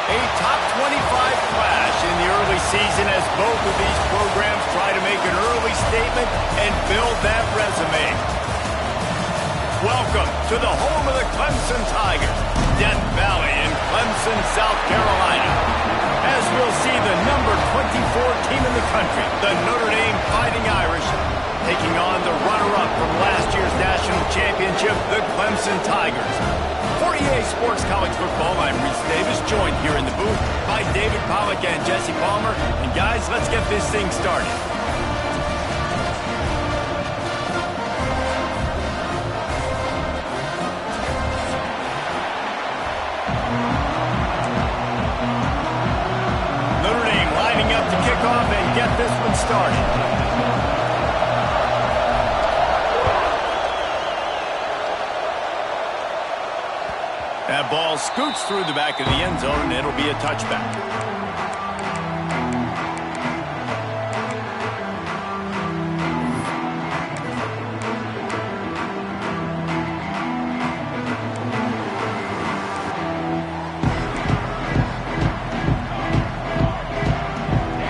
A top 25 flash in the early season as both of these programs try to make an early statement and build that resume. Welcome to the home of the Clemson Tigers, Death Valley in Clemson, South Carolina. As we'll see the number 24 team in the country, the Notre Dame Fighting Irish, taking on the runner-up from last year's national championship, the Clemson Tigers. For EA Sports College Football, I'm Reese Davis, joined here in the booth by David Pollack and Jesse Palmer. And guys, let's get this thing started. Notre Dame lining up to kick off and get this one started. That ball scoots through the back of the end zone, and it'll be a touchback.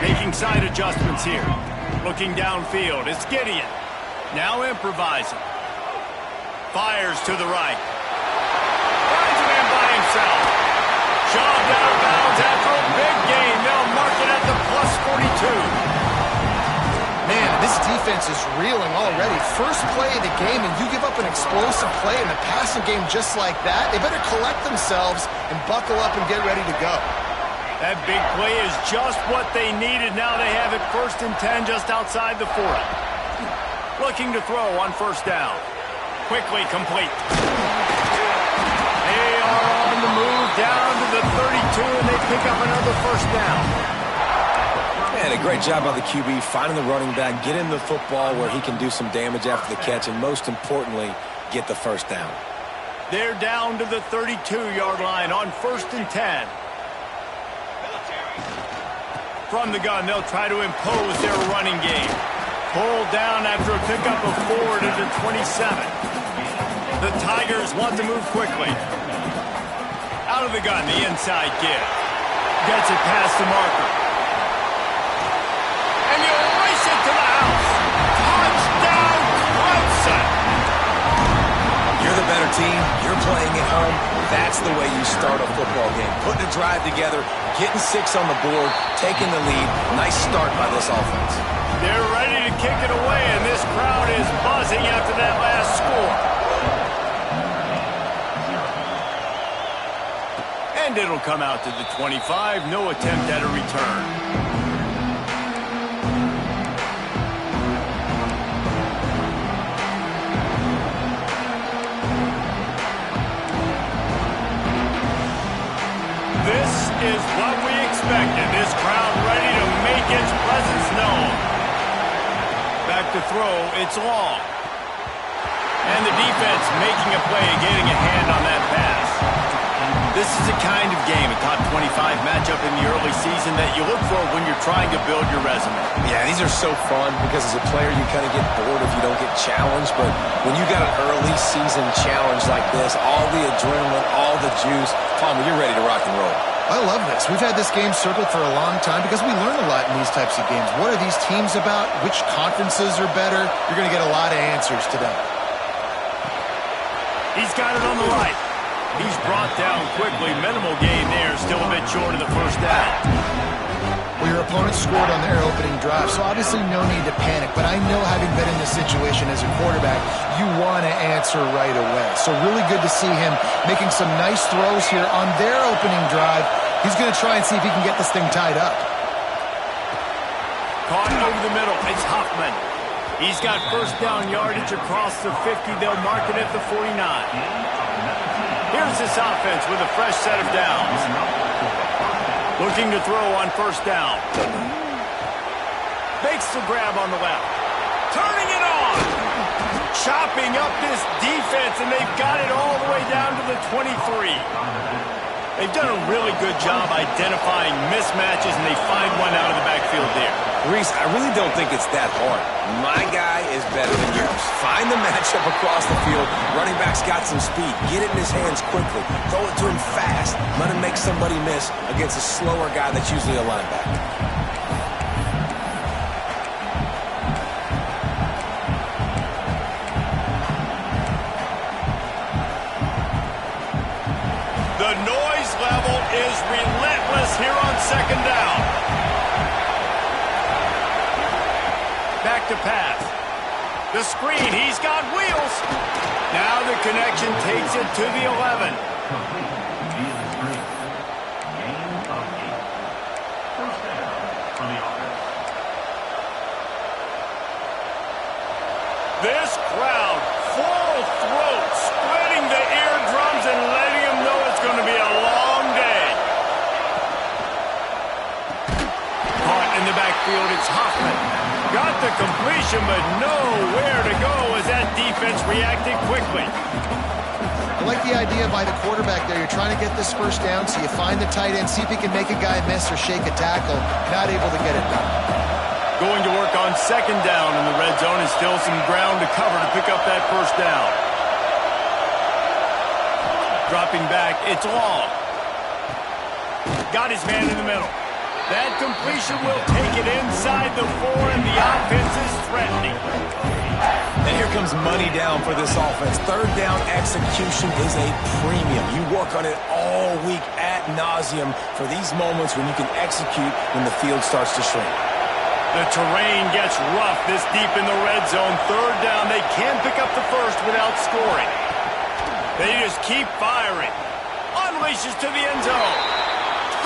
Making side adjustments here. Looking downfield, it's Gideon. Now improvising. Fires to the right. Shoved out of bounds after a big gain. They'll mark it at the plus 42. Man, this defense is reeling already. First play of the game, and you give up an explosive play in the passing game just like that. They better collect themselves and buckle up and get ready to go. That big play is just what they needed. Now they have it 1st and 10 just outside the 40. Looking to throw on 1st down. Quickly complete. They are on the move down to the 32, and they pick up another 1st down. And a great job by the QB finding the running back, get him the football where he can do some damage after the catch, and most importantly, get the 1st down. They're down to the 32-yard line on 1st and 10. From the gun, they'll try to impose their running game. Pulled down after a pickup of 4 to the 27. The Tigers want to move quickly. Out of the gun, the inside give. Gets it past the marker. And you race it to the house. Touchdown, Clemson! You're the better team. You're playing at home. That's the way you start a football game. Putting a drive together, getting 6 on the board, taking the lead. Nice start by this offense. They're ready to kick it away, and this crowd is buzzing after that last score. And it'll come out to the 25. No attempt at a return. This is what we expected. This crowd ready to make its presence known. Back to throw. It's long. And the defense making a play, getting a hand on that pass. This is the kind of game, a top 25 matchup in the early season that you look for when you're trying to build your resume. Yeah, these are so fun because as a player you kind of get bored if you don't get challenged, but when you got an early season challenge like this, all the adrenaline, all the juice, Palmer, you're ready to rock and roll. I love this. We've had this game circled for a long time because we learn a lot in these types of games. What are these teams about? Which conferences are better? You're going to get a lot of answers today. He's got it on the right. He's brought down quickly. Minimal gain there. Still a bit short of the 1st down. Well, your opponent scored on their opening drive, so obviously no need to panic. But I know, having been in this situation as a quarterback, you want to answer right away. So really good to see him making some nice throws here on their opening drive. He's going to try and see if he can get this thing tied up. Caught over the middle. It's Huffman. He's got 1st down yardage across the 50. They'll mark it at the 49. Here's this offense with a fresh set of downs. Looking to throw on 1st down. Makes the grab on the left. Turning it on. Chopping up this defense, and they've got it all the way down to the 23. They've done a really good job identifying mismatches, and they find one out of the backfield there. Reese, I really don't think it's that hard. My guy is better than yours. Find the matchup across the field. Running back's got some speed. Get it in his hands quickly. Throw it to him fast. Let him make somebody miss against a slower guy that's usually a linebacker. The noise level is relentless here on second down. Back to pass. The screen, he's got wheels. Now the connection takes it to the 11. This crowd, full throat, spreading the eardrums and letting them know it's going to be a long day. Caught in the backfield, it's Hoffman. Got the completion, but nowhere to go as that defense reacted quickly. I like the idea by the quarterback there. You're trying to get this first down, so you find the tight end, see if he can make a guy miss or shake a tackle. Not able to get it done. Going to work on second down in the red zone, and still some ground to cover to pick up that first down. Dropping back, it's Long. Got his man in the middle. That completion will take it inside the 4, and the offense is threatening. And here comes money down for this offense. Third down execution is a premium. You work on it all week ad nauseum for these moments when you can execute when the field starts to shrink. The terrain gets rough this deep in the red zone. Third down, they can't pick up the first without scoring. They just keep firing. Unleashes to the end zone.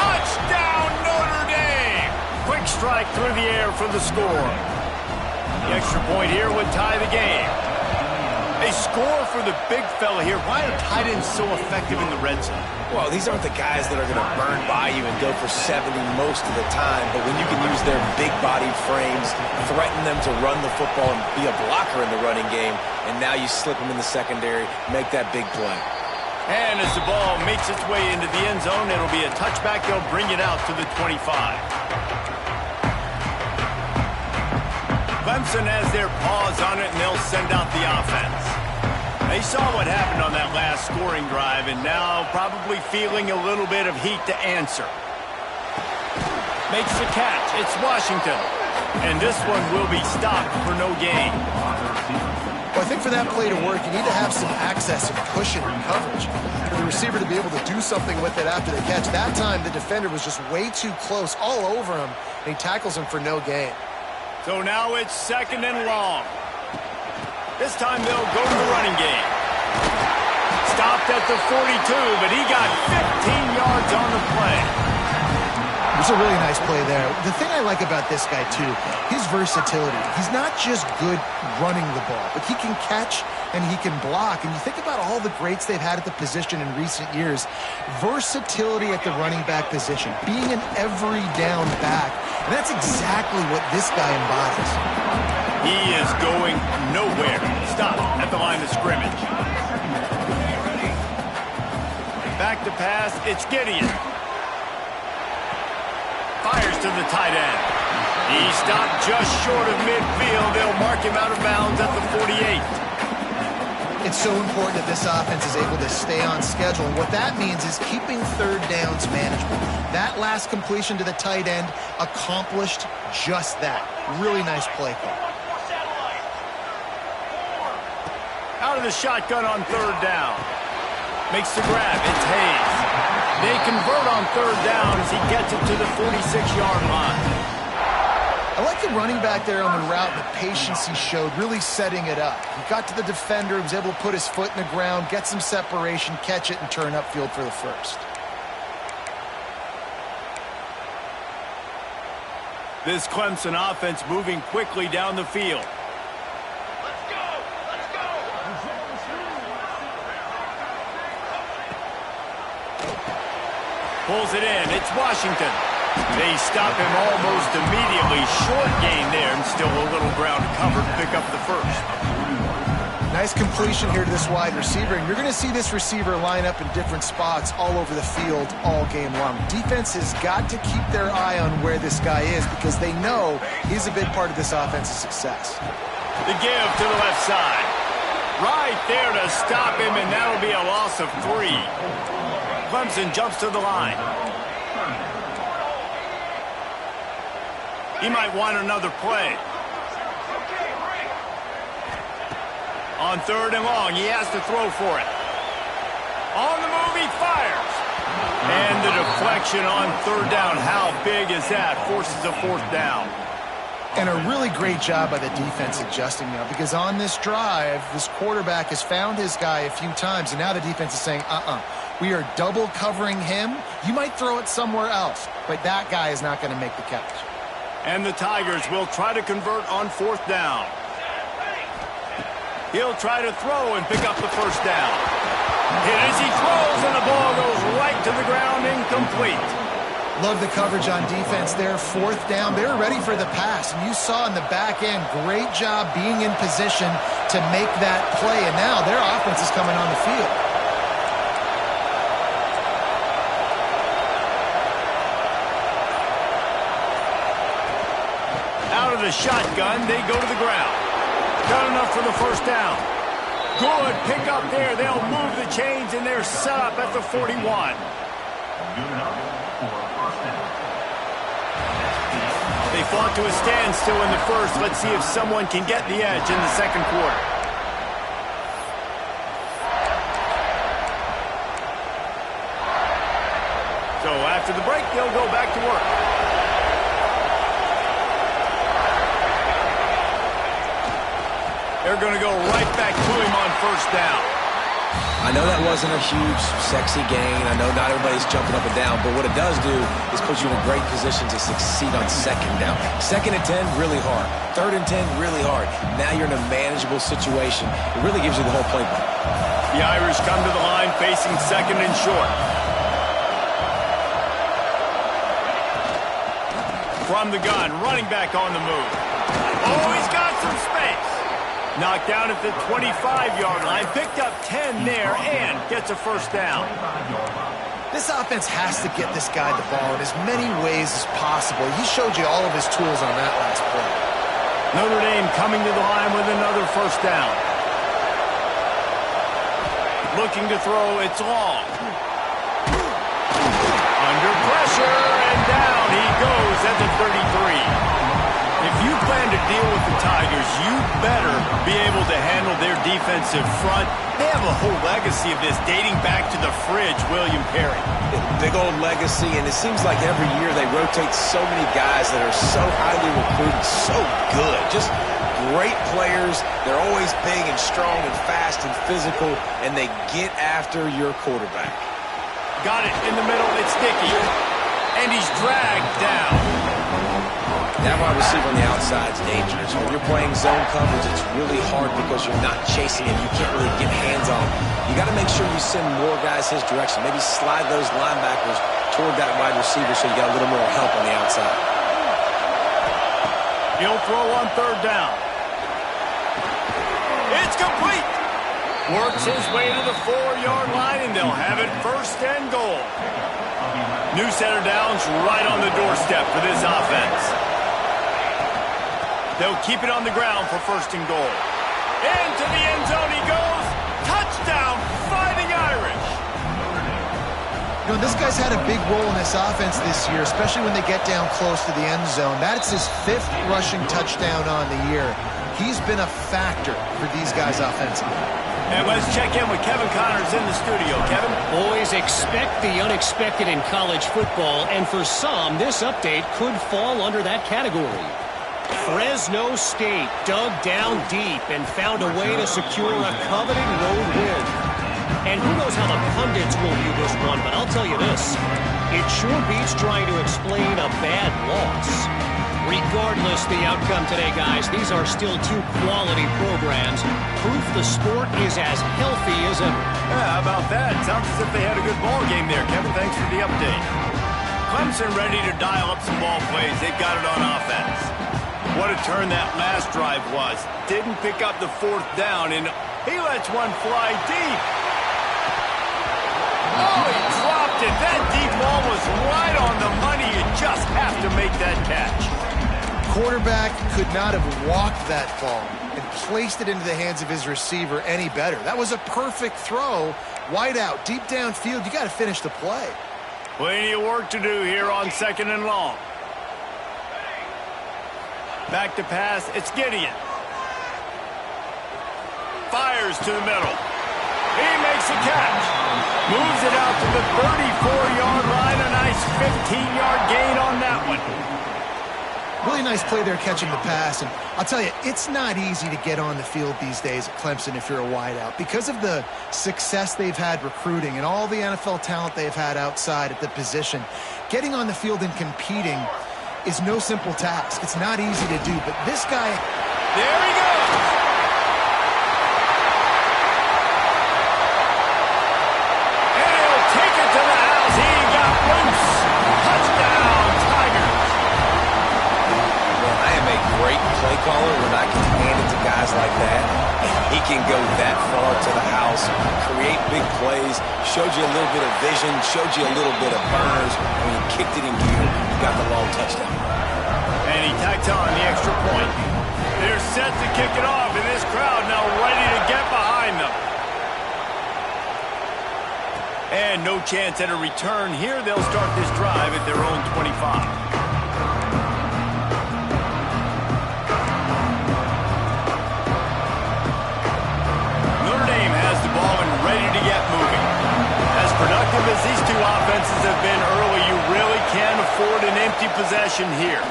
Touchdown, Notre Dame! Quick strike through the air for the score. The extra point here would tie the game. A score for the big fella here. Why are tight ends so effective in the red zone? Well, these aren't the guys that are going to burn by you and go for 70 most of the time, but when you can use their big-bodied frames, threaten them to run the football and be a blocker in the running game, and now you slip them in the secondary, make that big play. And as the ball makes its way into the end zone, it'll be a touchback. They'll bring it out to the 25. Clemson has their paws on it, and they'll send out the offense. They saw what happened on that last scoring drive, and now probably feeling a little bit of heat to answer. Makes the catch. It's Washington. And this one will be stopped for no gain. Well, I think for that play to work, you need to have some access and cushion and coverage for the receiver to be able to do something with it after the catch. That time, the defender was just way too close, all over him, and he tackles him for no gain. So now it's second and long. This time they'll go to the running game. Stopped at the 42, but he got 15 yards on the play. It was a really nice play there. The thing I like about this guy, too, his versatility. He's not just good running the ball, but he can catch and he can block. And you think about all the greats they've had at the position in recent years. Versatility at the running back position, being an every down back. And that's exactly what this guy embodies. He is going nowhere. Stop at the line of scrimmage. Back to pass, it's Gideon. Fires to the tight end. He stopped just short of midfield. They'll mark him out of bounds at the 48. It's so important that this offense is able to stay on schedule. And what that means is keeping third downs manageable. That last completion to the tight end accomplished just that. Really nice play call. Out of the shotgun on third down. Makes the grab. It's Hayes. They convert on third down as he gets it to the 46-yard line. I like the running back there on the route, the patience he showed, really setting it up. He got to the defender, he was able to put his foot in the ground, get some separation, catch it, and turn upfield for the first. This Clemson offense moving quickly down the field. Pulls it in. It's Washington. They stop him almost immediately. Short gain there, and still a little ground to cover to pick up the first. Nice completion here to this wide receiver, and you're going to see this receiver line up in different spots all over the field all game long. Defense has got to keep their eye on where this guy is because they know he's a big part of this offense's success. The give to the left side. Right there to stop him, and that'll be a loss of 3. Clemson jumps to the line. He might want another play. On 3rd and long, he has to throw for it. On the move, he fires. And the deflection on 3rd down. How big is that? Forces a 4th down. And a really great job by the defense adjusting now, because on this drive, this quarterback has found his guy a few times, and now the defense is saying, we are double covering him. You might throw it somewhere else, but that guy is not going to make the catch. And the Tigers will try to convert on 4th down. He'll try to throw and pick up the 1st down. And as he throws, and the ball goes right to the ground, incomplete. Love the coverage on defense there. 4th down, they're ready for the pass. And you saw in the back end, great job being in position to make that play. And now their offense is coming on the field. Out of the shotgun, they go to the ground. Got enough for the 1st down. Good pick up there. They'll move the chains, and they're set up at the 41. They fought to a standstill in the 1st. Let's see if someone can get the edge in the 2nd quarter. So after the break, they'll go back to work. They're going to go right back to him on 1st down. I know that wasn't a huge, sexy gain. I know not everybody's jumping up and down, but what it does do is put you in a great position to succeed on 2nd down. 2nd and 10, really hard. 3rd and 10, really hard. Now you're in a manageable situation. It really gives you the whole playbook. The Irish come to the line facing 2nd and short. From the gun, running back on the move. Oh, he's got some space. Knocked down at the 25-yard line, picked up 10 there, and gets a 1st down. This offense has to get this guy the ball in as many ways as possible. He showed you all of his tools on that last play. Notre Dame coming to the line with another 1st down. Looking to throw, it's long. Under pressure, and down he goes at the 33. If you plan to deal with the Tigers, you better be able to handle their defensive front. They have a whole legacy of this dating back to the fridge, William Perry. Big old legacy, and it seems like every year they rotate so many guys that are so highly recruited, so good. Just great players. They're always big and strong and fast and physical, and they get after your quarterback. Got it in the middle. It's Dickey. And he's dragged down. That wide receiver on the outside is dangerous. When you're playing zone coverage, it's really hard because you're not chasing him. You can't really get hands on him. You got to make sure you send more guys his direction. Maybe slide those linebackers toward that wide receiver so you got a little more help on the outside. He'll throw on 3rd down. It's complete. Works his way to the 4-yard line, and they'll have it 1st and goal. New set of downs right on the doorstep for this offense. They'll keep it on the ground for 1st and goal. Into the end zone he goes. Touchdown, Fighting Irish. You know, this guy's had a big role in this offense this year, especially when they get down close to the end zone. That's his 5th rushing touchdown on the year. He's been a factor for these guys offensively. And let's check in with Kevin Connors in the studio. Kevin? Boys, expect the unexpected in college football, and for some, this update could fall under that category. Fresno State dug down deep and found a way to secure a coveted road win. And who knows how the pundits will view this one, but I'll tell you this. It sure beats trying to explain a bad loss. Regardless the outcome today, guys, these are still 2 quality programs. Proof the sport is as healthy as ever. Yeah, how about that? Sounds as if they had a good ball game there. Kevin, thanks for the update. Clemson ready to dial up some ball plays. They've got it on offense. What a turn that last drive was. Didn't pick up the 4th down, and He lets one fly deep. Oh, he dropped it. That deep ball was right on the money. You just have to make that catch. Quarterback could not have walked that ball and placed it into the hands of his receiver any better. That was a perfect throw. Wide out, deep downfield. You got to finish the play. Plenty of work to do here on 2nd and long. Back to pass. It's Gideon. Fires to the middle. He makes a catch. Moves it out to the 34-yard line. A nice 15-yard gain on that one. Really nice play there catching the pass. And I'll tell you, it's not easy to get on the field these days at Clemson if you're a wideout. Because of the success they've had recruiting and all the NFL talent they've had outside at the position, getting on the field and competing is no simple task. It's not easy to do. But this guy... There he goes! Play caller when I can hand it to guys like that. He can go that far to the house, create big plays, showed you a little bit of vision, showed you a little bit of burners. When he kicked it in gear, he got the long touchdown. And he tacked on the extra point. They're set to kick it off, and this crowd now ready to get behind them. And no chance at a return here. They'll start this drive at their own 25. Productive as these two offenses have been early, you really can't afford an empty possession here.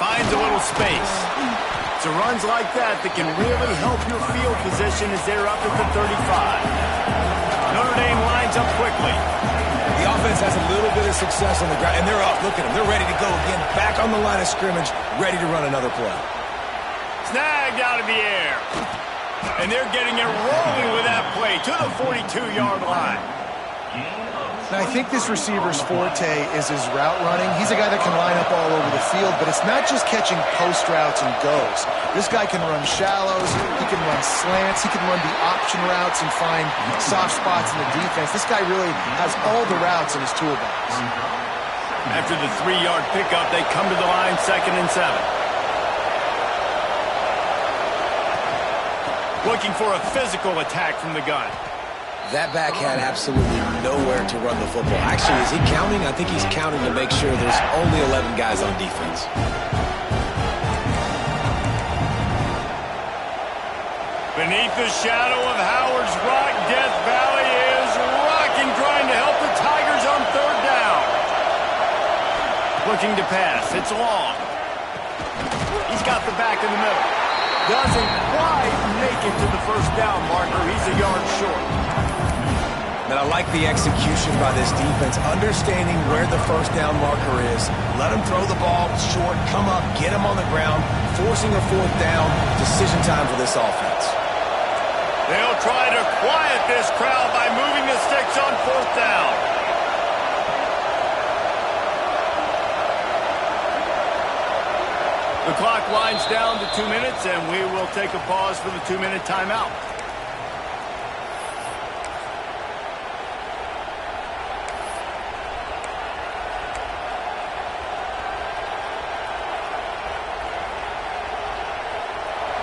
Finds a little space. It's runs like that that can really help your field position as they're up at the 35. Notre Dame lines up quickly. The offense has a little bit of success on the ground, and they're up. Look at them. They're ready to go again. Back on the line of scrimmage, ready to run another play. Snagged out of the air. And they're getting it rolling with that play to the 42-yard line. Now, I think this receiver's forte is his route running. He's a guy that can line up all over the field, but it's not just catching post routes and goes. This guy can run shallows, he can run slants, he can run the option routes and find soft spots in the defense. This guy really has all the routes in his toolbox. After the 3-yard pickup, they come to the line 2nd and 7. Looking for a physical attack from the gun. That back had absolutely nowhere to run the football. Actually, is he counting? I think he's counting to make sure there's only 11 guys on defense. Beneath the shadow of Howard's Rock, Death Valley is rocking, trying to help the Tigers on 3rd down. Looking to pass. It's long. He's got the back in the middle. Doesn't quite make it to the 1st down marker. He's a yard short. And I like the execution by this defense, understanding where the 1st down marker is. Let him throw the ball short, come up, get him on the ground, forcing a 4th down. Decision time for this offense. They'll try to quiet this crowd by moving the sticks on 4th down. The clock winds down to 2 minutes, and we will take a pause for the 2-minute timeout.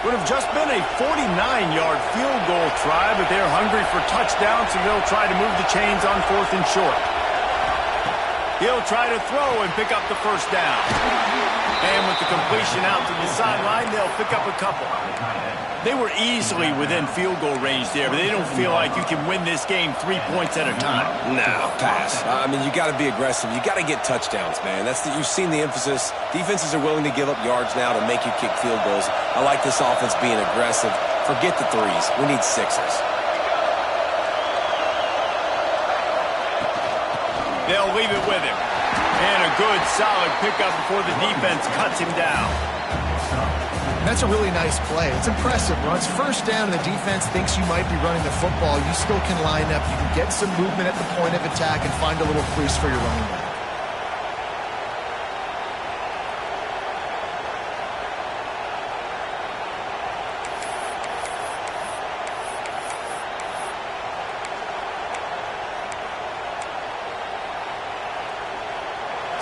Would have just been a 49-yard field goal try, but they're hungry for touchdowns, so they'll try to move the chains on 4th and short. He'll try to throw and pick up the 1st down. And with the completion out to the sideline, they'll pick up a couple. They were easily within field goal range there, but they don't feel like you can win this game 3 points at a time. No, pass. I mean, you got to be aggressive. You got to get touchdowns, man. You've seen the emphasis. Defenses are willing to give up yards now to make you kick field goals. I like this offense being aggressive. Forget the 3s. We need 6s. They'll leave it with him. And a good, solid pickup before the defense cuts him down. That's a really nice play. It's impressive. Runs 1st down and the defense thinks you might be running the football. You still can line up. You can get some movement at the point of attack and find a little crease for your running back.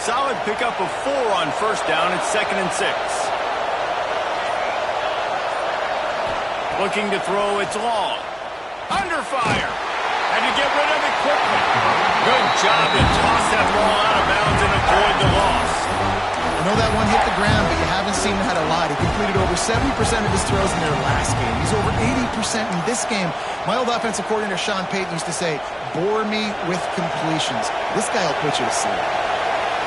Solid pickup of 4 on first down. It's 2nd and 6. Looking to throw, it's long. Under fire. And to get rid of it quickly. Good job to toss that ball out of bounds and avoid the loss. I know that one hit the ground, but you haven't seen that a lot. He completed over 70% of his throws in their last game. He's over 80% in this game. My old offensive coordinator, Sean Payton, used to say, bore me with completions. This guy will put you to sleep.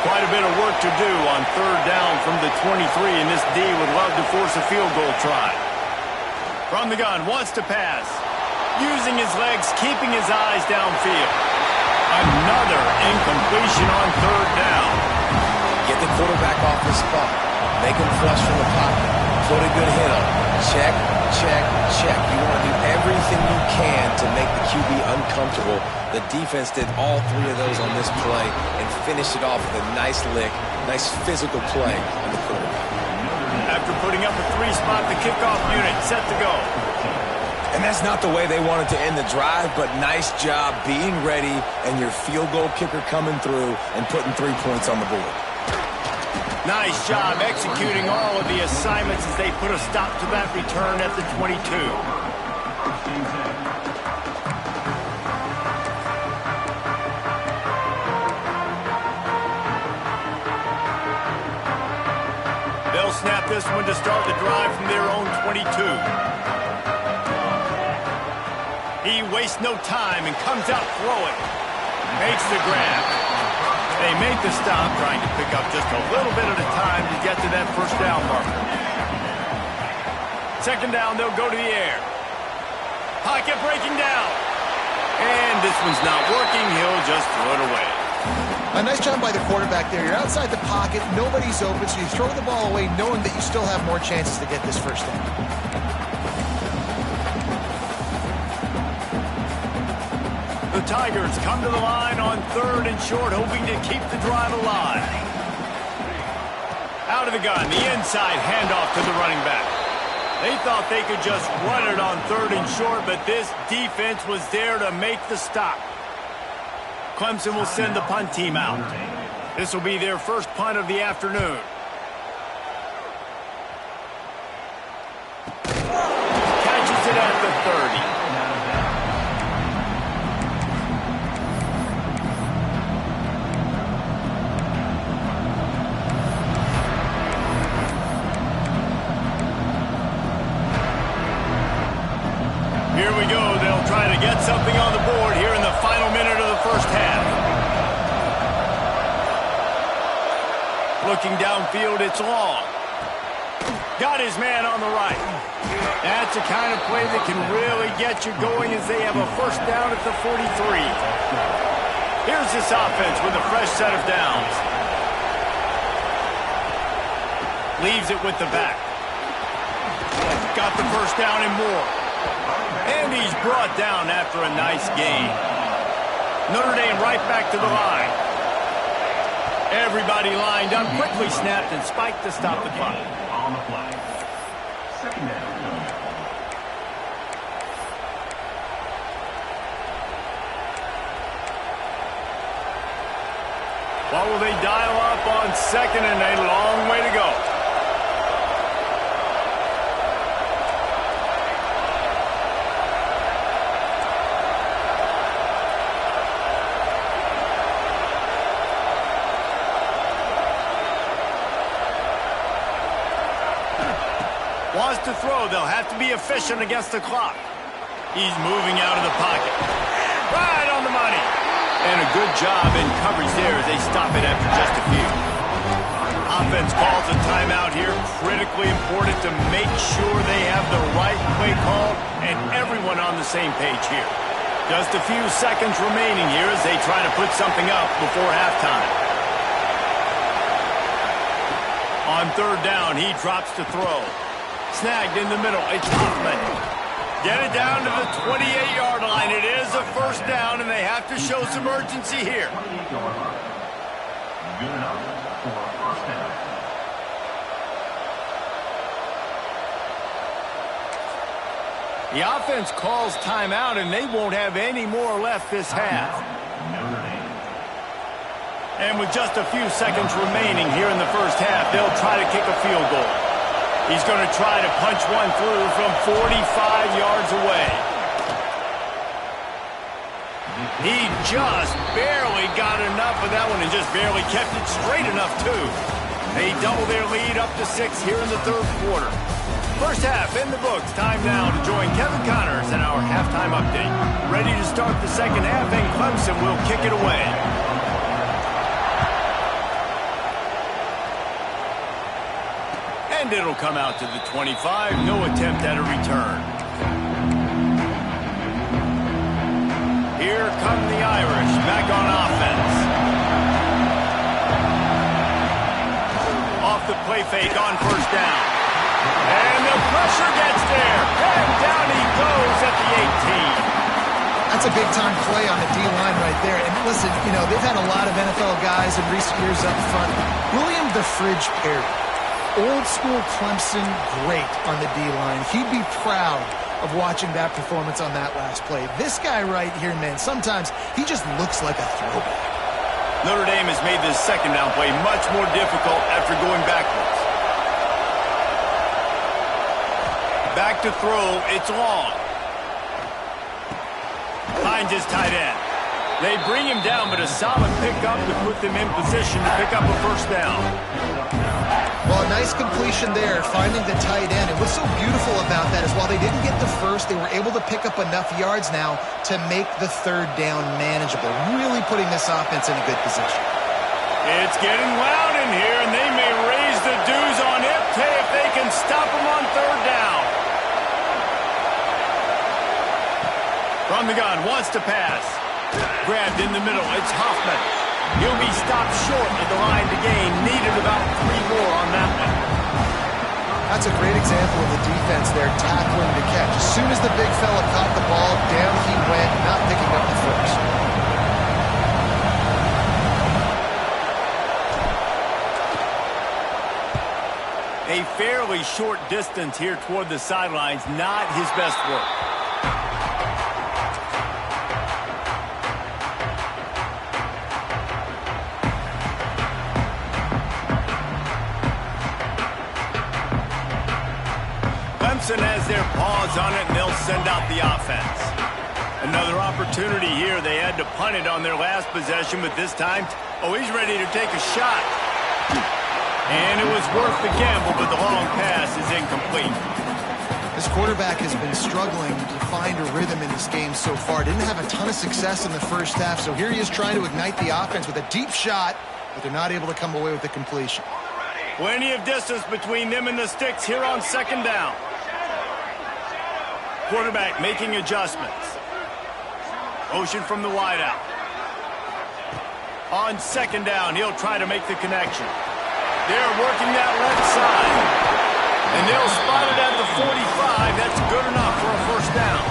Quite a bit of work to do on 3rd down from the 23, and this D would love to force a field goal try. From the gun, wants to pass. Using his legs, keeping his eyes downfield. Another incompletion on 3rd down. Get the quarterback off the spot. Make him flush from the pocket. Put a good hit on him. Check, check, check. You want to do everything you can to make the QB uncomfortable. The defense did all 3 of those on this play and finished it off with a nice lick, nice physical play on the quarterback. After putting up a 3-spot, the kickoff unit set to go. And that's not the way they wanted to end the drive, but nice job being ready and your field goal kicker coming through and putting 3 points on the board. Nice job executing all of the assignments as they put a stop to that return at the 22. They'll snap this one to start the drive from their own 22. He wastes no time and comes out throwing. Makes the grab. They make the stop, trying to pick up just a little bit at a time to get to that 1st down marker. 2nd down, they'll go to the air. Pocket breaking down. And this one's not working. He'll just throw it away. A nice job by the quarterback there. You're outside the pocket. Nobody's open, so you throw the ball away knowing that you still have more chances to get this 1st down. The Tigers come to the line on 3rd and short, hoping to keep the drive alive. Out of the gun, the inside handoff to the running back. They thought they could just run it on 3rd and short, but this defense was there to make the stop. Clemson will send the punt team out. This will be their first punt of the afternoon. Catches it at the 30. Here we go. They'll try to get something on the board here in the final minute of the 1st half. Looking downfield, it's long. Got his man on the right. That's the kind of play that can really get you going as they have a 1st down at the 43. Here's this offense with a fresh set of downs. Leaves it with the back. Got the 1st down and more. And he's brought down after a nice gain. Notre Dame right back to the line. Everybody lined up, quickly snapped and spiked to stop the punt. On the play. 2nd down. What will they dial up on 2nd and a long way to go? Wants to throw. They'll have to be efficient against the clock. He's moving out of the pocket. Right on the money. And a good job in coverage there as they stop it after just a few. Offense calls a timeout here. Critically important to make sure they have the right play call and everyone on the same page here. Just a few seconds remaining here as they try to put something up before halftime. On 3rd down, he drops to throw. Snagged in the middle. It's Hoffman. Get it down to the 28-yard line. It is a 1st down, and they have to show some urgency here. 28-yard line. Good enough for a 1st down. The offense calls timeout, and they won't have any more left this half. Notre Dame. And with just a few seconds remaining here in the first half, they'll try to kick a field goal. He's going to try to punch one through from 45 yards away. He just barely got enough of that one and just barely kept it straight enough, too. They double their lead up to 6 here in the third quarter. First half in the books. Time now to join Kevin Connors in our halftime update. Ready to start the second half, and Clemson will kick it away. And it'll come out to the 25. No attempt at a return. Here come the Irish back on offense. Off the play fake on first down. And the pressure gets there. And down he goes at the 18. That's a big-time play on the D-line right there. And listen, you know, they've had a lot of NFL guys in recent years up front. William the Fridge Perry, old-school Clemson great on the D-line. He'd be proud of watching that performance on that last play. This guy right here, man, sometimes he just looks like a throwback. Notre Dame has made this second down play much more difficult after going backwards. Back to throw, it's long. Finds his tight end. They bring him down, but a solid pickup to put them in position to pick up a first down. Well, a nice completion there, finding the tight end. And what's so beautiful about that is while they didn't get the first, they were able to pick up enough yards now to make the third down manageable, really putting this offense in a good position. It's getting loud in here, and they may raise the dues on Ipte if they can stop him on third down. From the gun, wants to pass. Grabbed in the middle, it's Hoffman. He'll be stopped short of the line to gain. Needed about 3 more on that one. That's a great example of the defense there, tackling the catch. As soon as the big fella caught the ball, down he went, not picking up the first. A fairly short distance here toward the sidelines, not his best work. Clemson has their paws on it, and they'll send out the offense. Another opportunity here. They had to punt it on their last possession, but this time, he's ready to take a shot. And it was worth the gamble, but the long pass is incomplete. This quarterback has been struggling to find a rhythm in this game so far. Didn't have a ton of success in the first half, so here he is trying to ignite the offense with a deep shot, but they're not able to come away with the completion. Plenty of distance between them and the sticks here on second down. Quarterback making adjustments. Motion from the wideout. On second down, he'll try to make the connection. They're working that left side. And they'll spot it at the 45. That's good enough for a first down.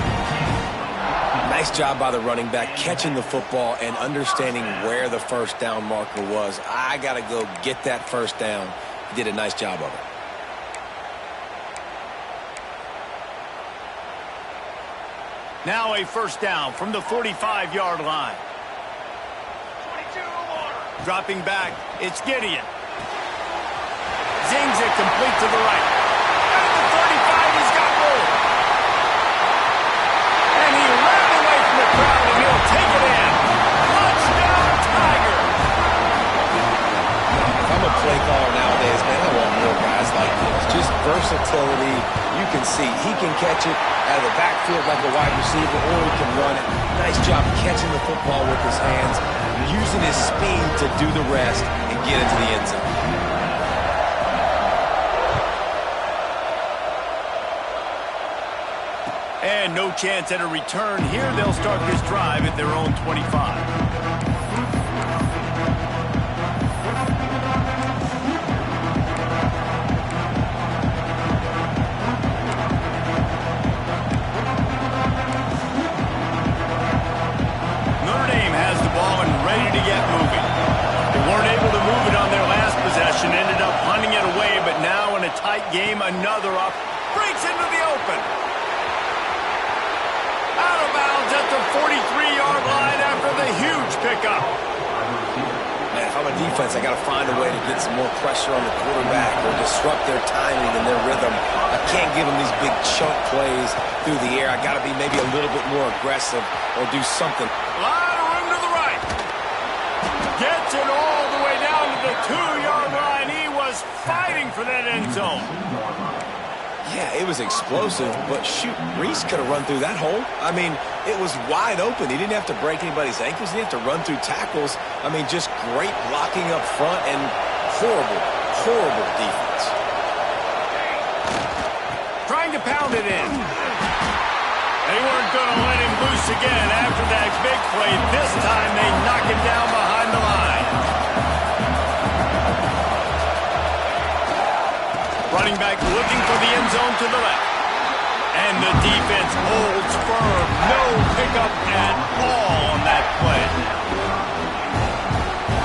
Nice job by the running back, catching the football and understanding where the first down marker was. I got to go get that first down. He did a nice job of it. Now a first down from the 45-yard line. Dropping back, it's Gideon. Zings it complete to the right. At the 35, he's got room. And he ran away from the crowd, and he'll take it in. Touchdown, Tiger. If I'm a play caller nowadays, man, I want more guys like this. Just versatility. You can see he can catch it out of the backfield like a wide receiver, or he can run it. Nice job catching the football with his hands, using his speed to do the rest and get into the end zone. And no chance at a return here. They'll start this drive at their own 25. Ended up punting it away, but now in a tight game, another up. Breaks into the open. Out of bounds at the 43-yard line after the huge pickup. Man, if I I'm a defense, I got to find a way to get some more pressure on the quarterback or disrupt their timing and their rhythm. I can't give them these big chunk plays through the air. I got to be maybe a little bit more aggressive or do something. Lot of room to the right. Gets it all the way down to the 2-yard line. He was fighting for that end zone. Yeah, it was explosive, but shoot, Reese could have run through that hole. I mean, it was wide open. He didn't have to break anybody's ankles. He didn't have to run through tackles. I mean, just great blocking up front and horrible, horrible defense. Trying to pound it in. They weren't going to let him loose again after that big play. This time they knock him down behind the line. Running back looking for the end zone to the left. And the defense holds firm. No pickup at all on that play.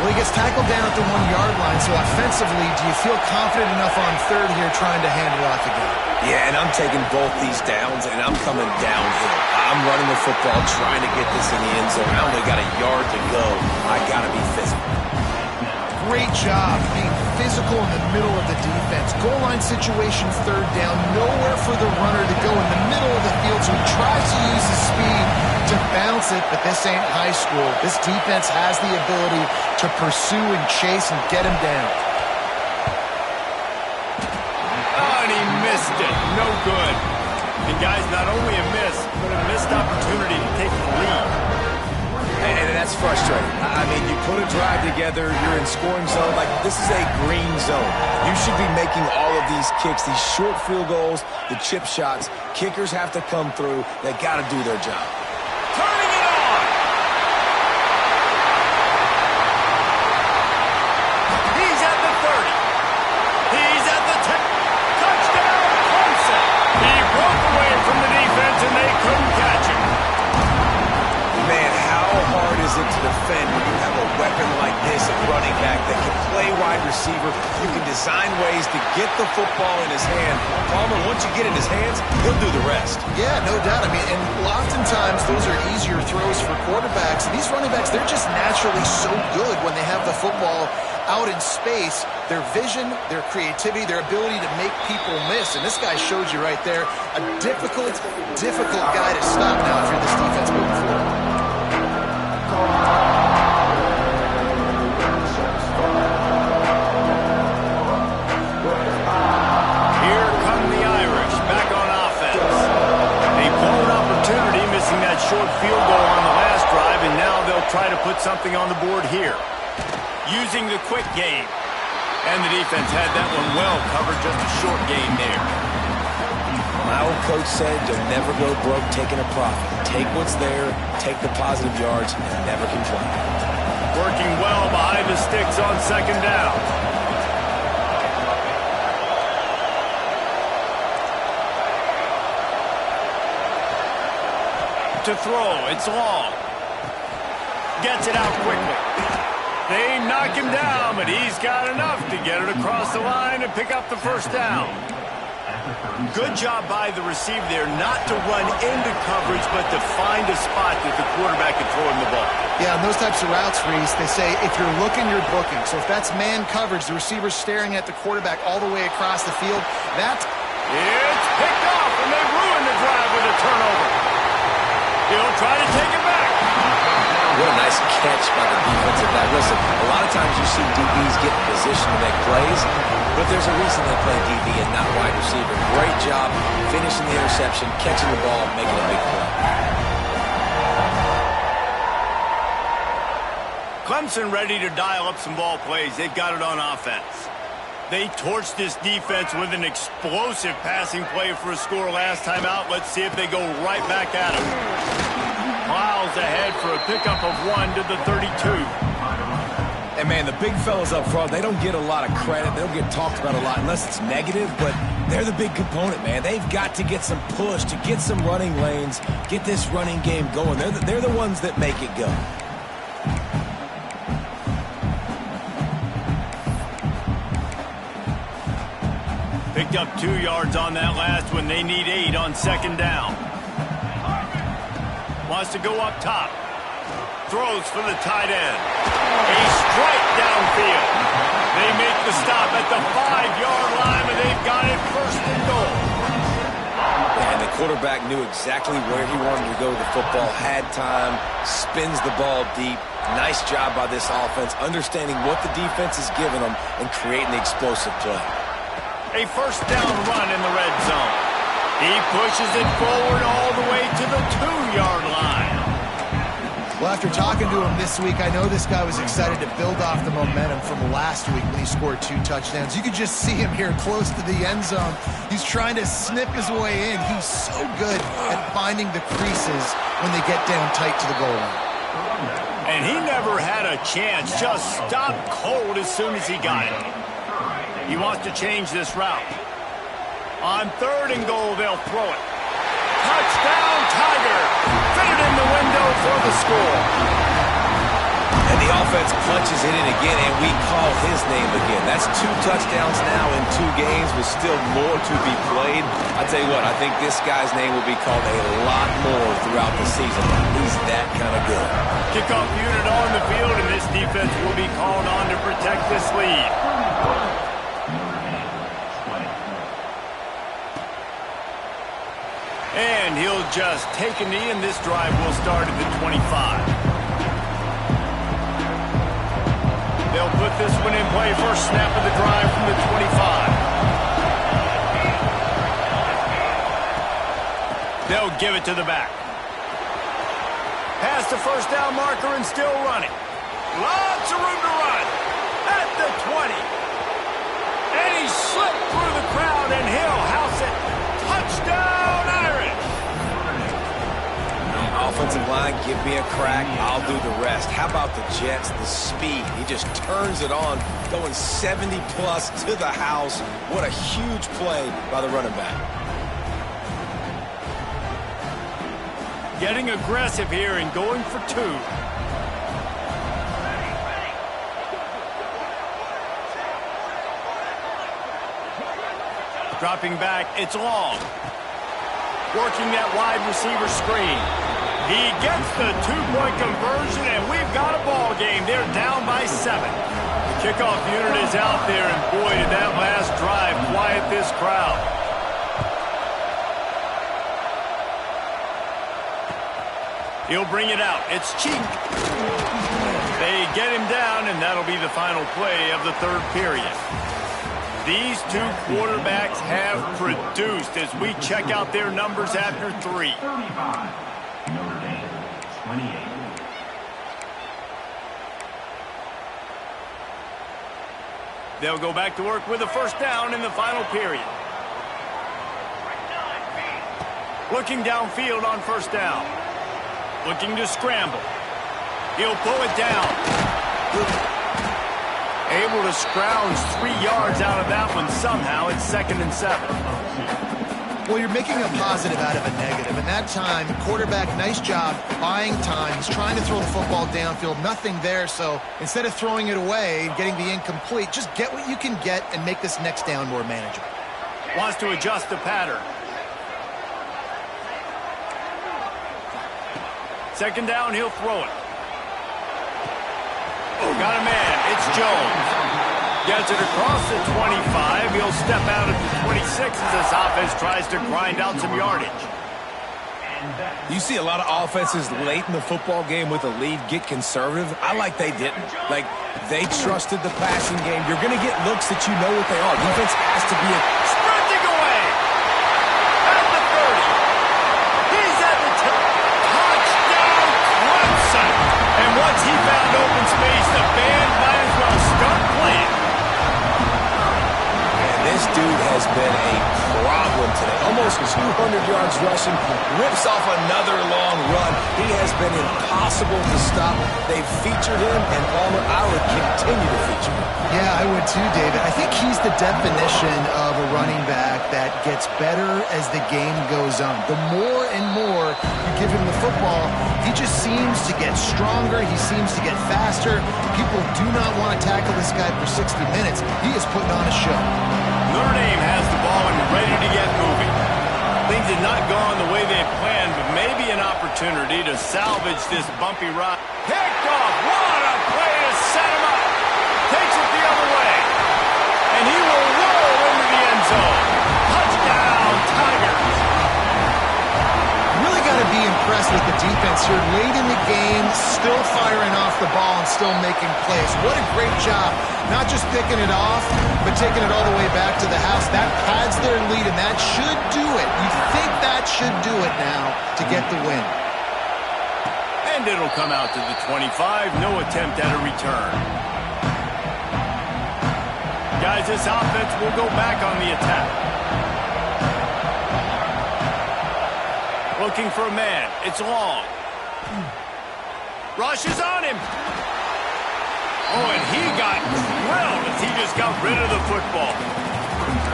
Well, he gets tackled down at the 1-yard line, so offensively, do you feel confident enough on third here trying to hand it off again? Yeah, and I'm taking both these downs, and I'm coming downhill. I'm running the football, trying to get this in the end zone. I only got a yard to go. I got to be physical. Great job being physical in the middle of the defense. Goal line situation, third down. Nowhere for the runner to go in the middle of the field, so he tries to use his speed to bounce it, but this ain't high school. This defense has the ability to pursue and chase and get him down. Oh, and he missed it. No good. And guys, not only a miss, but a missed opportunity to take the lead. And that's frustrating. I mean, you put a drive together, you're in scoring zone. Like, this is a green zone. You should be making all of these kicks, these short field goals, the chip shots. Kickers have to come through. They got to do their job. Turning it on. He's at the 30. He's at the 10. Touchdown, Clemson. He broke away from the defense, and they couldn't catch him. Man, how hard is it to defend when you have a weapon like this at running back that can play wide receiver? You can design ways to get the football in his hand. Palmer, once you get in his hands, he'll do the rest. Yeah, no doubt. I mean, and oftentimes those are easier throws for quarterbacks. And these running backs, they're just naturally so good when they have the football out in space. Their vision, their creativity, their ability to make people miss. And this guy showed you right there, a difficult guy to stop now if you're this defense moving forward. Here come the Irish back on offense. A blown opportunity, missing that short field goal on the last drive, and now they'll try to put something on the board here. Using the quick game. And the defense had that one well covered, just a short gain there. My old coach said you'll never go broke taking a profit. Take what's there, take the positive yards, and never complain. Working well behind the sticks on second down. To throw, it's long. Gets it out quickly. They knock him down, but he's got enough to get it across the line and pick up the first down. Good job by the receiver there, not to run into coverage, but to find a spot that the quarterback can throw him the ball. Yeah, on those types of routes, Reese, they say if you're looking, you're booking. So if that's man coverage, the receiver's staring at the quarterback all the way across the field, it's picked off, and they ruin the drive with a turnover. He'll try to take it back. What a nice catch by the defensive back. Listen, a lot of times you see DBs get in position to make plays, but there's a reason they play DB and not wide receiver. Great job finishing the interception, catching the ball, making a big play. Clemson ready to dial up some ball plays. They've got it on offense. They torched this defense with an explosive passing play for a score last time out. Let's see if they go right back at him. Miles ahead for a pickup of 1 to the 32. And, man, the big fellas up front, they don't get a lot of credit. They don't get talked about a lot unless it's negative, but they're the big component, man. They've got to get some push, to get some running lanes, get this running game going. They're the ones that make it go. Picked up 2 yards on that last one. They need 8 on second down. Wants to go up top. Throws for the tight end. A strike downfield. quarterback knew exactly where he wanted to go with the football, had time, spins the ball deep. Nice job by this offense, understanding what the defense is giving them and creating the explosive play. A first down run in the red zone. He pushes it forward all the way to the 2-yard line. Well, after talking to him this week, I know this guy was excited to build off the momentum from last week when he scored 2 touchdowns. You could just see him here close to the end zone. He's trying to snip his way in. He's so good at finding the creases when they get down tight to the goal line. And he never had a chance, just stopped cold as soon as he got it. He wants to change this route. On 3rd and goal, they'll throw it. Touchdown, Tiger! Fitted in the window for the score. And the offense punches it in again, and we call his name again. That's 2 touchdowns now in 2 games with still more to be played. I tell you what, I think this guy's name will be called a lot more throughout the season. He's that kind of good. Kickoff unit on the field, and this defense will be called on to protect this lead. And he'll just take a knee, and this drive will start at the 25. They'll put this one in play. First snap of the drive from the 25. They'll give it to the back. Past the first down marker and still running. Lots of room to run. At the 20. And he slipped through the crowd, and he'll house it. Touchdown, Irish! Offensive line, give me a crack, I'll do the rest. How about the Jets, the speed? He just turns it on, going 70-plus to the house. What a huge play by the running back. Getting aggressive here and going for 2. Dropping back, it's long. Working that wide receiver screen. He gets the 2-point conversion, and we've got a ball game. They're down by 7. The kickoff unit is out there, and boy, did that last drive quiet this crowd. He'll bring it out. It's Cheek. They get him down, and that'll be the final play of the 3rd period. These 2 quarterbacks have produced as we check out their numbers after 3. 35. Notre Dame, 28. They'll go back to work with a first down in the final period. Looking downfield on first down. Looking to scramble. He'll pull it down. Able to scrounge 3 yards out of that one somehow. It's 2nd and 7. Well, you're making a positive out of a negative. And that time, quarterback, nice job buying time. He's trying to throw the football downfield. Nothing there. So instead of throwing it away and getting the incomplete, just get what you can get and make this next down more manageable. Wants to adjust the pattern. 2nd down, he'll throw it. Got a man. It's Jones. Gets it across the 25. He'll step out at the 26 as this offense tries to grind out some yardage. You see a lot of offenses late in the football game with a lead get conservative. I like they didn't. Like, they trusted the passing game. You're going to get looks that you know what they are. Defense has to be a... Sprinting away. At the 30. He's at the 10. Touchdown, Clemson. And once he found open space, the band might as well start playing. And this dude has been a problem today. Almost 200 yards rushing, rips off another long run. He has been impossible to stop. They've featured him, and Palmer, I would continue to feature him. Yeah, I would too, David. I think he's the definition of a running back that gets better as the game goes on. The more and more you give him the football, he just seems to get stronger. He seems to get faster. People do not want to tackle this guy for 60 minutes. He is putting on a show. Notre Dame has the ball and ready to get moving. Things did not go on the way they had planned, but maybe an opportunity to salvage this bumpy ride. Picked off. What a play to set him up. Takes it the other way. And he will roll into the end zone. Touchdown, Tigers. impressed with the defense here. Late in the game, still firing off the ball and still making plays. What a great job. Not just picking it off, but taking it all the way back to the house. That pads their lead, and that should do it. You think that should do it now to get the win. And it'll come out to the 25. No attempt at a return. Guys, this offense will go back on the attack. Looking for a man. It's long. Rushes on him. Oh, and he got drilled as he just got rid of the football.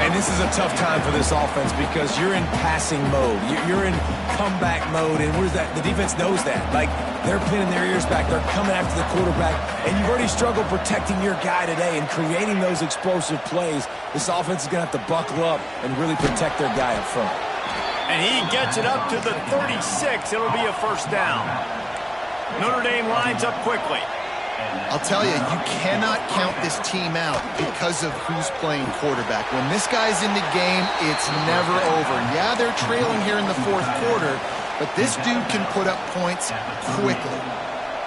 And this is a tough time for this offense because you're in passing mode. You're in comeback mode, and where's that? The defense knows that. Like, they're pinning their ears back. They're coming after the quarterback, and you've already struggled protecting your guy today and creating those explosive plays. This offense is going to have to buckle up and really protect their guy up front. And he gets it up to the 36. It'll be a first down. Notre Dame lines up quickly. I'll tell you, you cannot count this team out because of who's playing quarterback. When this guy's in the game, it's never over. Yeah, they're trailing here in the fourth quarter, but this dude can put up points quickly.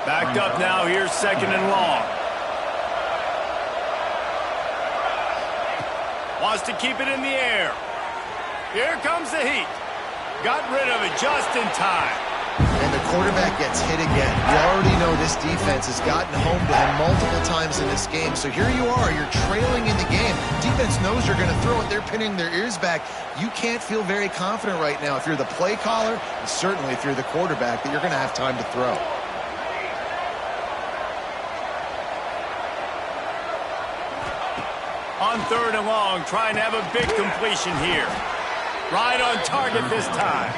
Backed up now. Here's second and long. Wants to keep it in the air. Here comes the heat. Got rid of it just in time. And the quarterback gets hit again. We already know this defense has gotten home to him multiple times in this game. So here you are, you're trailing in the game. Defense knows you're going to throw it. They're pinning their ears back. You can't feel very confident right now if you're the play caller, and certainly if you're the quarterback, that you're going to have time to throw. On third and long, trying to have a big completion here. Right on target this time.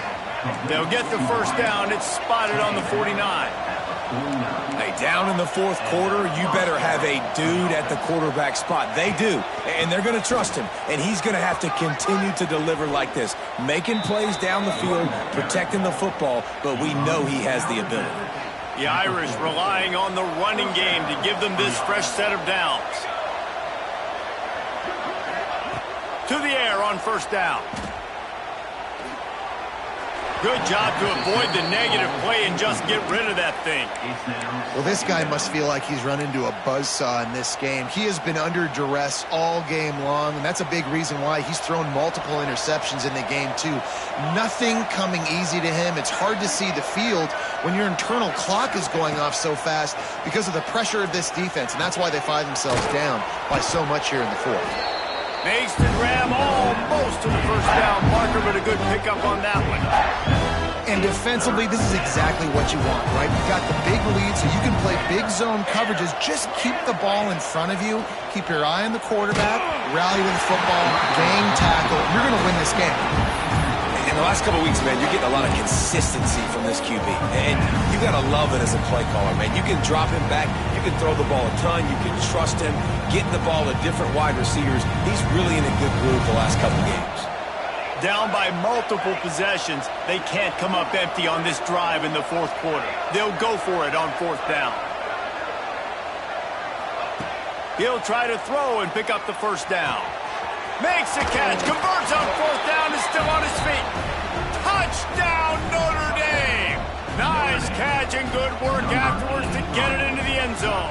They'll get the first down. It's spotted on the 49. Hey, down in the fourth quarter, you better have a dude at the quarterback spot. They do, and they're going to trust him, and he's going to have to continue to deliver like this, making plays down the field, protecting the football, but we know he has the ability. The Irish relying on the running game to give them this fresh set of downs. To the air on first down. Good job to avoid the negative play and just get rid of that thing. Well, this guy must feel like he's run into a buzzsaw in this game. He has been under duress all game long, and that's a big reason why he's thrown multiple interceptions in the game, too. Nothing coming easy to him. It's hard to see the field when your internal clock is going off so fast because of the pressure of this defense, and that's why they find themselves down by so much here in the fourth. Makes the grab almost to the first down marker, but a good pickup on that one. And defensively, this is exactly what you want, right? You've got the big lead, so you can play big zone coverages. Just keep the ball in front of you. Keep your eye on the quarterback. Rally with the football. Gang tackle. You're going to win this game. In the last couple of weeks, man, you're getting a lot of consistency from this QB. And you got to love it as a play caller, man. You can drop him back. You can throw the ball a ton. You can trust him. Getting the ball to different wide receivers. He's really in a good groove the last couple of games. Down by multiple possessions, they can't come up empty on this drive in the fourth quarter. They'll go for it on fourth down. He'll try to throw and pick up the first down. Makes the catch, converts on fourth down, is still on his feet. Touchdown, Notre Dame! Nice catch and good work afterwards to get it into the end zone.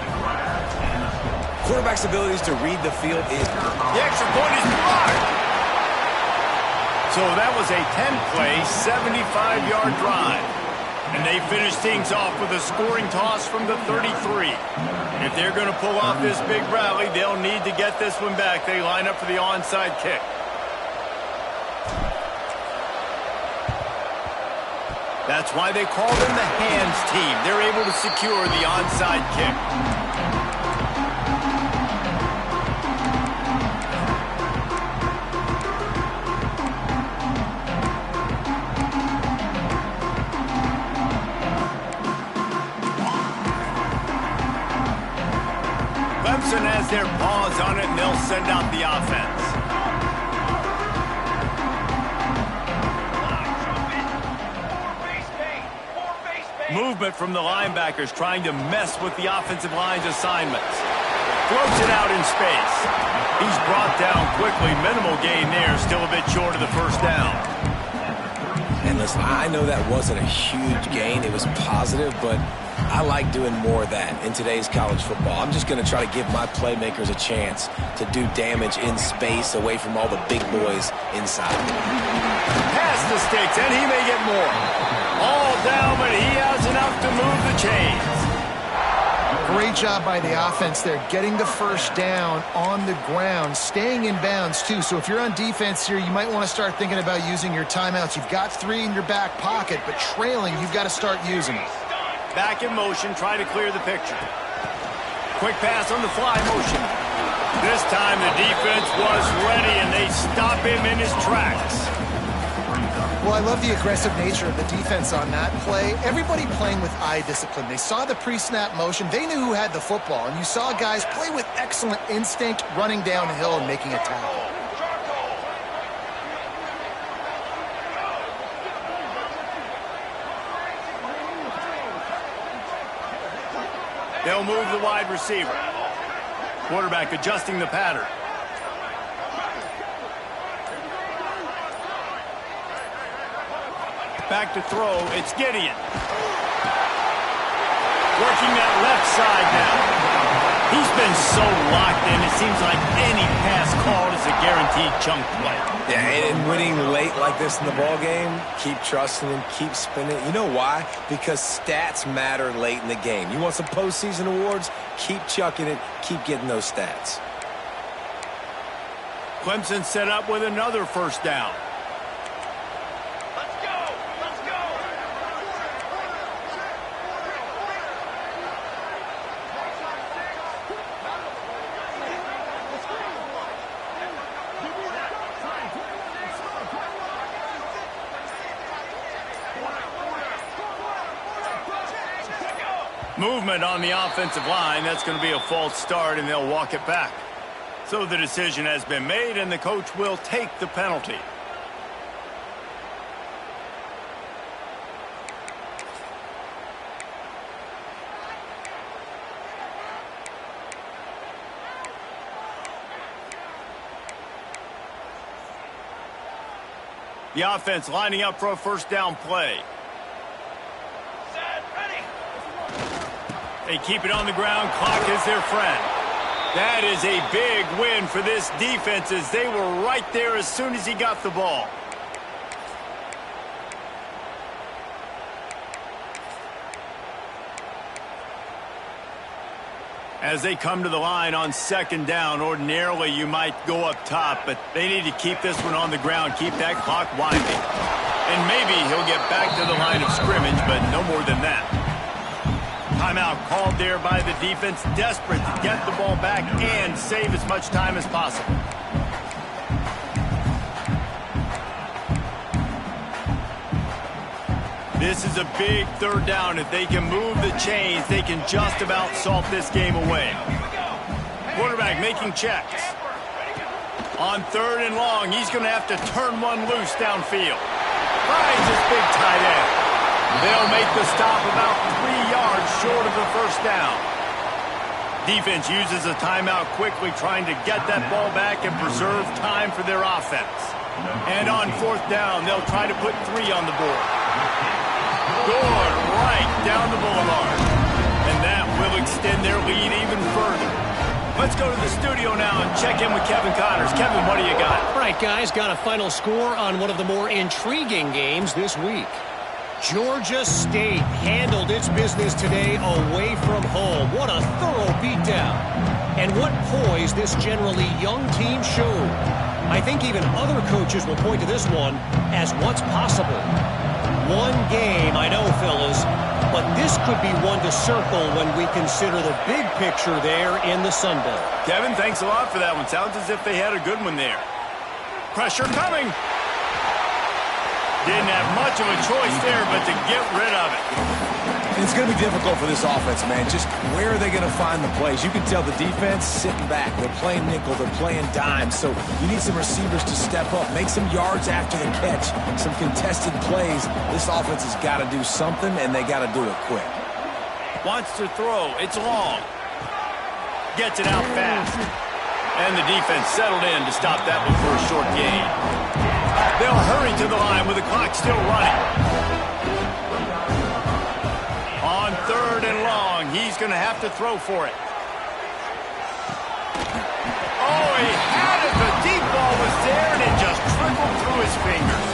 Quarterback's abilities to read the field is... The extra point is blocked. So that was a 10-play, 75-yard drive. And they finish things off with a scoring toss from the 33. If they're going to pull off this big rally, they'll need to get this one back. They line up for the onside kick. That's why they call them the hands team. They're able to secure the onside kick. Clemson has their paws on it, and they'll send out the offense. Movement from the linebackers trying to mess with the offensive line's assignments. Floats it out in space. He's brought down quickly. Minimal gain there. Still a bit short of the first down. And Listen, I know that wasn't a huge gain. It was positive, but I like doing more of that in today's college football. I'm just going to try to give my playmakers a chance to do damage in space away from all the big boys inside. Past the sticks, and he may get more. All down, but he has enough to move the chains. Great job by the offense there, getting the first down on the ground, staying in bounds too. So if you're on defense here, you might want to start thinking about using your timeouts. You've got 3 in your back pocket, but trailing, you've got to start using them. Back in motion, try to clear the picture. Quick pass on the fly motion. This time the defense was ready, and they stop him in his tracks. Well, I love the aggressive nature of the defense on that play. Everybody playing with eye discipline. They saw the pre-snap motion. They knew who had the football, and you saw guys play with excellent instinct, running downhill and making a tackle. They'll move the wide receiver. Quarterback adjusting the pattern. Back to throw, it's Gideon. Working that left side now. He's been so locked in, it seems like any pass called is a guaranteed chunk play. Yeah, and winning late like this in the ball game, keep trusting him, keep spinning. You know why? Because stats matter late in the game. You want some postseason awards? Keep chucking it, keep getting those stats. Clemson set up with another first down. Movement on the offensive line. That's going to be a false start, and they'll walk it back. So the decision has been made, and the coach will take the penalty. The offense lining up for a first down play. They keep it on the ground. Clock is their friend. That is a big win for this defense, as they were right there as soon as he got the ball. As they come to the line on second down, ordinarily you might go up top, but they need to keep this one on the ground, keep that clock winding. And maybe he'll get back to the line of scrimmage, but no more than that. Timeout called there by the defense, desperate to get the ball back and save as much time as possible. This is a big third down. If they can move the chains, they can just about salt this game away. Quarterback making checks. On third and long, he's going to have to turn one loose downfield. Finds his big tight end. They'll make the stop about 3 yards short of the first down. Defense uses a timeout quickly, trying to get that ball back and preserve time for their offense. And on fourth down, they'll try to put 3 on the board. Good right down the boulevard. And that will extend their lead even further. Let's go to the studio now and check in with Kevin Connors. Kevin, what do you got? All right, guys, got a final score on one of the more intriguing games this week. Georgia State handled its business today away from home. What a thorough beatdown. And what poise this generally young team showed. I think even other coaches will point to this one as what's possible. One game, I know, fellas, but this could be one to circle when we consider the big picture there in the Sun Belt. Kevin, thanks a lot for that one. Sounds as if they had a good one there. Pressure coming. Didn't have much of a choice there, but to get rid of it. It's going to be difficult for this offense, man. Just where are they going to find the plays? You can tell the defense sitting back. They're playing nickel. They're playing dime. So you need some receivers to step up, make some yards after the catch, some contested plays. This offense has got to do something, and they got to do it quick. Wants to throw. It's long. Gets it out fast. And the defense settled in to stop that one for a short gain. They'll hurry to the line with the clock still running. On 3rd and long, he's going to have to throw for it. Oh, he had it. The deep ball was there, and it just trickled through his fingers.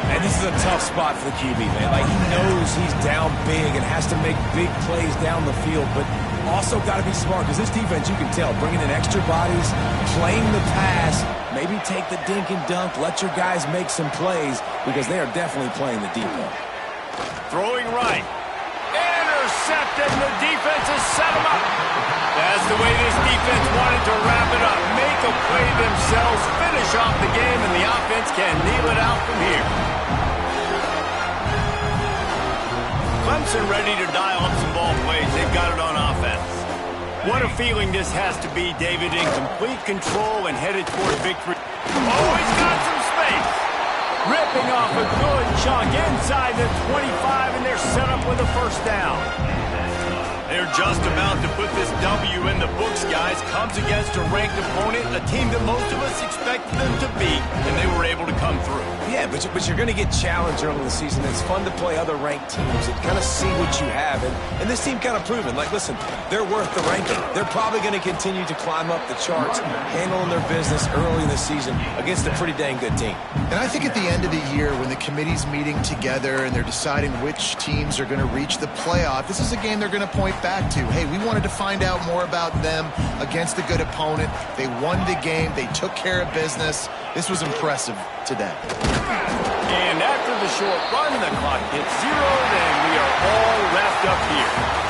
And this is a tough spot for the QB, man. Like, he knows he's down big and has to make big plays down the field, but also got to be smart because this defense, you can tell, bringing in extra bodies, playing the pass, maybe take the dink and dunk, let your guys make some plays because they are definitely playing the deep ball. Throwing right. Intercepted, and the defense has set him up. That's the way this defense wanted to wrap it up. Make a play themselves, finish off the game, and the offense can kneel it out from here. Clemson ready to dial up some ball plays. They've got it on offense. What a feeling this has to be, David, in complete control and headed toward victory. Oh, he's got some space. Ripping off a good chunk inside the 25, and they're set up with a first down. They're just about to put this W in the books, guys. Comes against a ranked opponent, a team that most of us expected them to beat, and they were able to come through. Yeah, but you're going to get challenged early in the season. It's fun to play other ranked teams and kind of see what you have. And this team kind of proven, like, listen, they're worth the ranking. They're probably going to continue to climb up the charts, handling their business early in the season against a pretty dang good team. And I think at the end of the year, when the committee's meeting together and they're deciding which teams are going to reach the playoff, this is a game they're going to point back to. Hey, we wanted to find out more about them against a good opponent. They won the game. They took care of business. This was impressive today. And after the short run, the clock hits 0, and we are all wrapped up here.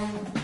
Good enough.